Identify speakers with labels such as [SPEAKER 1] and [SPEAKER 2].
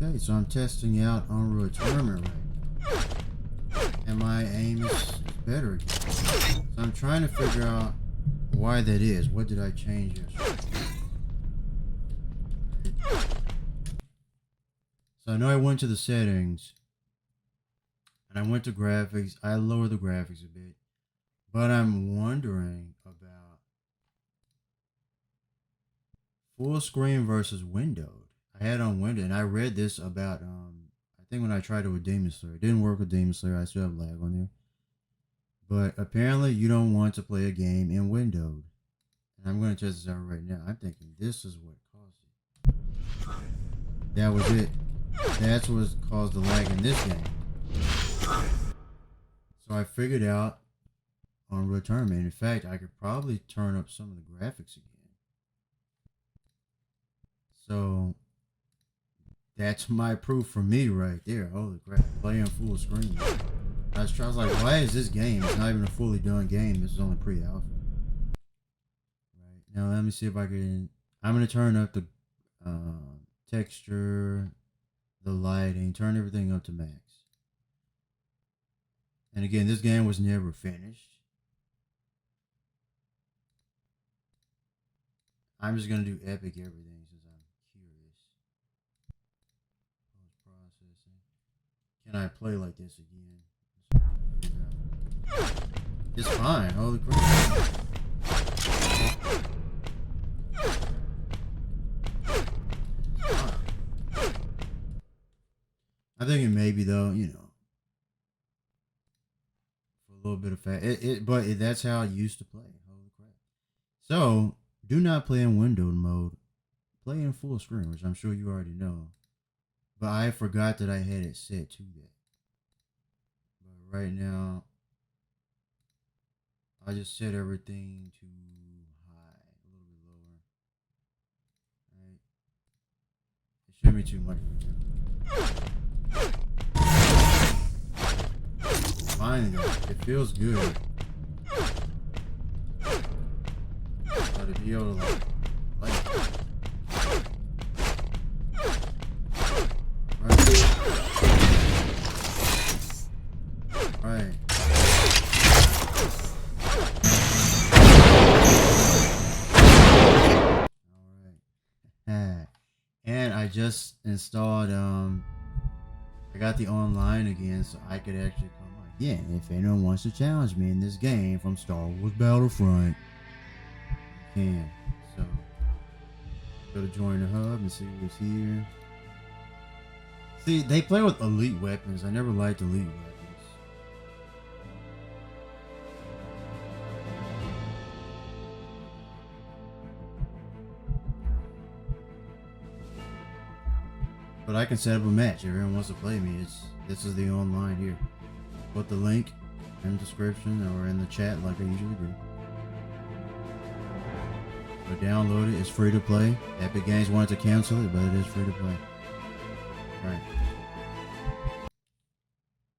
[SPEAKER 1] Okay, so I'm testing out Unreal Tournament right now. And my aim is better again. So I'm trying to figure out why that is. What did I change yesterday? So I know I went to the settings. And I went to graphics. I lowered the graphics a bit. But I'm wondering about full screen versus windowed. I had on window, and I read this about I think when I tried it with Demon Slayer. It didn't work with Demon Slayer. I still have lag on there. But apparently you don't want to play a game in windowed. And I'm going to test this out right now. I'm thinking this is what caused it. That was it. That's what caused the lag in this game. So I figured out on Unreal Tournament. In fact, I could probably turn up some of the graphics again. So that's my proof for me right there. Holy crap, playing full screen. I was like, why is this game? It's not even a fully done game. This is only pre-alpha. Right now, let me see if I can. I'm gonna turn up the texture, the lighting, turn everything up to max. And again, this game was never finished. I'm just gonna do epic everything since I'm curious. Post-processing. Can I play like this again? It's fine. Holy crap. I think it may be though, you know, for a little bit of fat. But that's how I used to play. Holy crap. So do not play in windowed mode. Play in full screen, which I'm sure you already know. But I forgot that I had it set to that. But right now, I just set everything to high, a little bit lower. Right? It shouldn't be too much. Finally, it feels good. But to be able to like right. And I just installed I got the online again so I could actually come on again if anyone wants to challenge me in this game from Star Wars Battlefront. You can. So go to join the hub and see what's here. See, they play with elite weapons. I never liked elite weapons. But I can set up a match. If everyone wants to play me, this is the online here. Put the link in the description or in the chat like I usually do. So download it. It's free to play. Epic Games wanted to cancel it, but it is free to play. Alright.